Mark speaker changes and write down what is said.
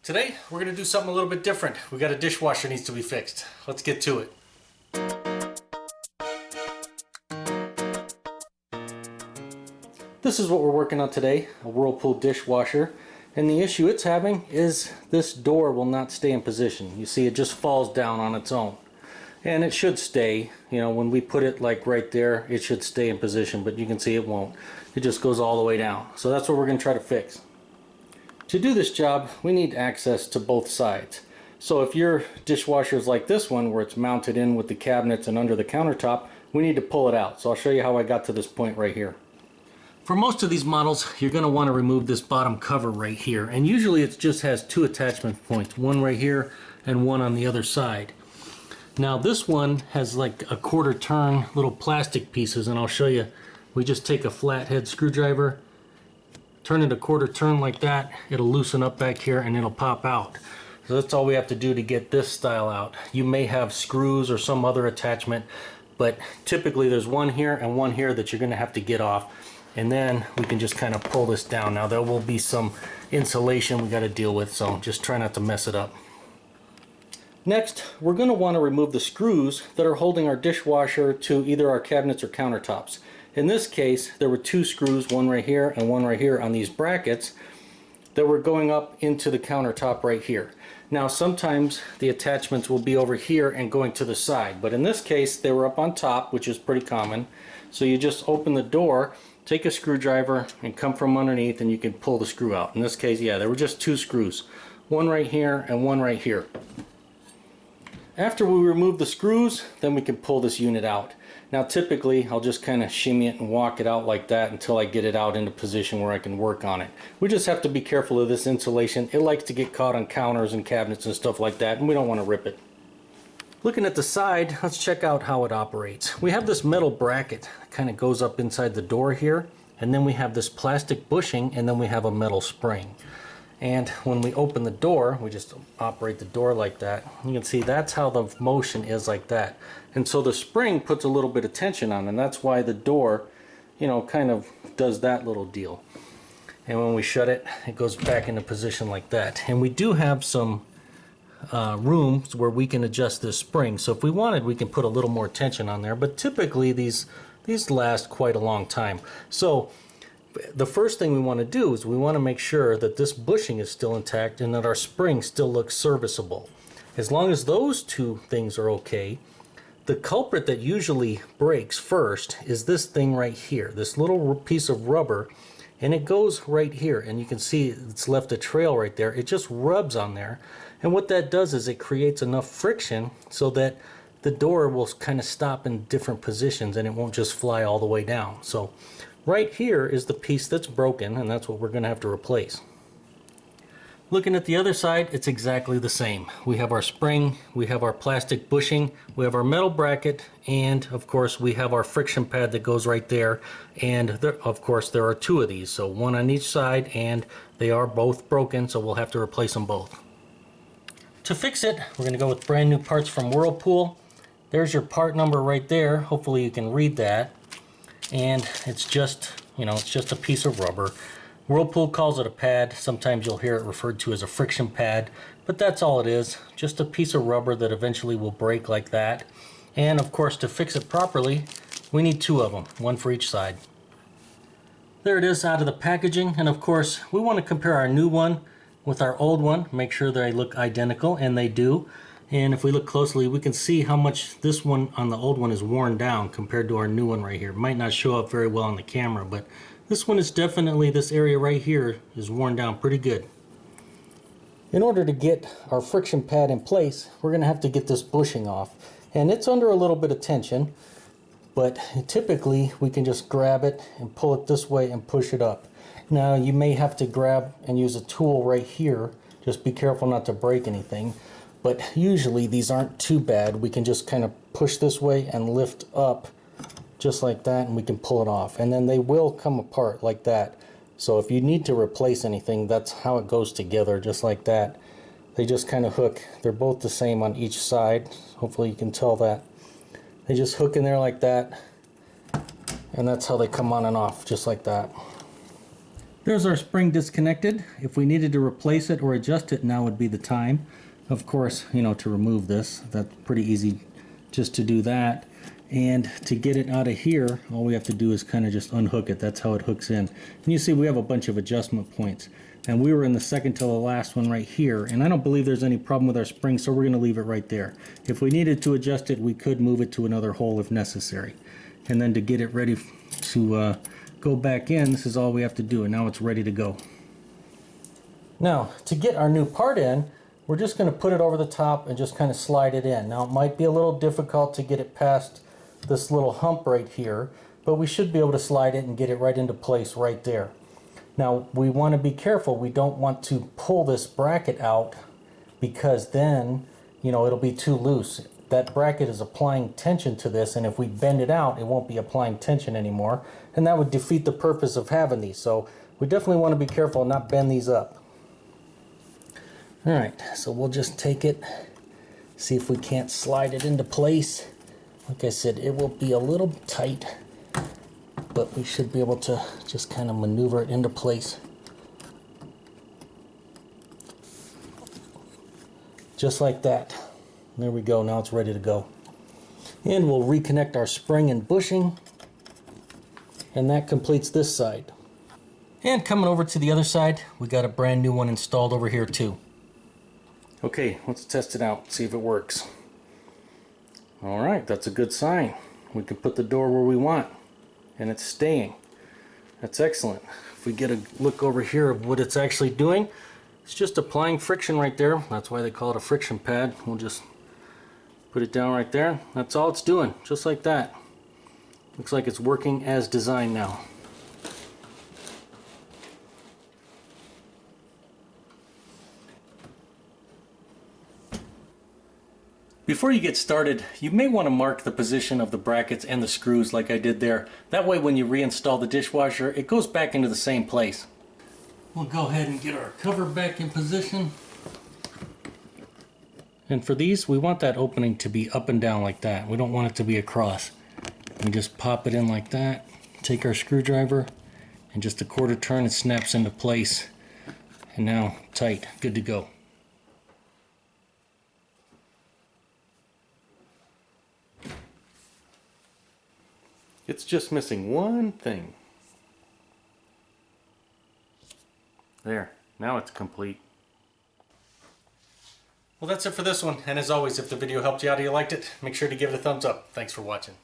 Speaker 1: Today we're going to do something a little bit different. We got a dishwasher needs to be fixed. Let's get to it. This is what we're working on today, a Whirlpool dishwasher. And the issue it's having is this door will not stay in position. You see, it just falls down on its own. And it should stay, you know, when we put it like right there, it should stay in position, but you can see it won't. It just goes all the way down. So that's what we're going to try to fix. To do this job, we need access to both sides. So if your dishwasher is like this one, where it's mounted in with the cabinets and under the countertop, we need to pull it out. So I'll show you how I got to this point right here. For most of these models, you're going to want to remove this bottom cover right here. And usually it just has two attachment points, one right here and one on the other side. Now this one has like a quarter turn little plastic pieces, and I'll show you. We just take a flathead screwdriver, turn it a quarter turn like that, it'll loosen up back here and it'll pop out. So that's all we have to do to get this style out. You may have screws or some other attachment, but typically there's one here and one here that you're going to have to get off, and then we can just kind of pull this down. Now there will be some insulation we got to deal with, so just try not to mess it up. Next, we're going to want to remove the screws that are holding our dishwasher to either our cabinets or countertops. In this case, there were two screws, one right here and one right here on these brackets that were going up into the countertop right here. Now sometimes the attachments will be over here and going to the side, but in this case they were up on top, which is pretty common. So you just open the door, take a screwdriver and come from underneath and you can pull the screw out. In this case, yeah, there were just two screws, one right here and one right here. After we remove the screws, then we can pull this unit out. Now typically I'll just kind of shimmy it and walk it out like that until I get it out into position where I can work on it. We just have to be careful of this insulation. It likes to get caught on counters and cabinets and stuff like that, and we don't want to rip it. Looking at the side, let's check out how it operates. We have this metal bracket that kind of goes up inside the door here, and then we have this plastic bushing, and then we have a metal spring. And when we open the door, we just operate the door like that. You can see that's how the motion is, like that. And so the spring puts a little bit of tension on, and that's why the door, you know, kind of does that little deal. And when we shut it, it goes back into position like that. And we do have some rooms where we can adjust this spring. So if we wanted, we can put a little more tension on there. But typically these last quite a long time. So the first thing we want to do is we want to make sure that this bushing is still intact and that our spring still looks serviceable. As long as those two things are okay, the culprit that usually breaks first is this thing right here, this little piece of rubber, and it goes right here, and you can see it's left a trail right there. It just rubs on there, and what that does is it creates enough friction so that the door will kind of stop in different positions and it won't just fly all the way down. So right here is the piece that's broken, and that's what we're going to have to replace. Looking at the other side, it's exactly the same. We have our spring, we have our plastic bushing, we have our metal bracket, and of course we have our friction pad that goes right there. And there, of course, there are two of these, so one on each side, and they are both broken, so we'll have to replace them both. To fix it, we're going to go with brand new parts from Whirlpool. There's your part number right there. Hopefully you can read that. And it's just, you know, it's just a piece of rubber. Whirlpool calls it a pad. Sometimes you'll hear it referred to as a friction pad, but that's all it is. Just a piece of rubber that eventually will break like that. And of course, to fix it properly, we need two of them, one for each side. There it is out of the packaging, and of course, we want to compare our new one with our old one, make sure they look identical, and they do. And if we look closely, we can see how much this one on the old one is worn down compared to our new one right here. It might not show up very well on the camera, but this one is definitely, this area right here is worn down pretty good. In order to get our friction pad in place, we're going to have to get this bushing off. And it's under a little bit of tension, but typically we can just grab it and pull it this way and push it up. Now you may have to grab and use a tool right here. Just be careful not to break anything. But usually these aren't too bad. We can just kind of push this way and lift up just like that, and we can pull it off. And then they will come apart like that. So if you need to replace anything, that's how it goes together, just like that. They just kind of hook. They're both the same on each side. Hopefully you can tell that. They just hook in there like that, and that's how they come on and off, just like that. There's our spring disconnected. If we needed to replace it or adjust it, now would be the time. Of course, you know, to remove this, that's pretty easy just to do that. And to get it out of here, all we have to do is kind of just unhook it. That's how it hooks in. And you see we have a bunch of adjustment points. And we were in the second to the last one right here. And I don't believe there's any problem with our spring, so we're going to leave it right there. If we needed to adjust it, we could move it to another hole if necessary. And then to get it ready to go back in, this is all we have to do. And now it's ready to go. Now, to get our new part in, we're just going to put it over the top and just kind of slide it in. Now, it might be a little difficult to get it past this little hump right here, but we should be able to slide it and get it right into place right there. Now, we want to be careful. We don't want to pull this bracket out because then, you know, it'll be too loose. That bracket is applying tension to this, and if we bend it out, it won't be applying tension anymore, and that would defeat the purpose of having these. So we definitely want to be careful and not bend these up. Alright, so we'll just take it, see if we can't slide it into place. Like I said, it will be a little tight, but we should be able to just kind of maneuver it into place. Just like that. There we go, now it's ready to go. And we'll reconnect our spring and bushing, and that completes this side. And coming over to the other side, we got a brand new one installed over here too. Okay, let's test it out, see if it works. Alright, that's a good sign. We can put the door where we want, and it's staying. That's excellent. If we get a look over here of what it's actually doing, it's just applying friction right there. That's why they call it a friction pad. We'll just put it down right there. That's all it's doing, just like that. Looks like it's working as designed now. Before you get started, you may want to mark the position of the brackets and the screws like I did there. That way when you reinstall the dishwasher, it goes back into the same place. We'll go ahead and get our cover back in position. And for these, we want that opening to be up and down like that. We don't want it to be across. We just pop it in like that, take our screwdriver, and just a quarter turn, it snaps into place. And now, tight, good to go. It's just missing one thing. There, now it's complete. Well, that's it for this one. And as always, if the video helped you out or you liked it, make sure to give it a thumbs up. Thanks for watching.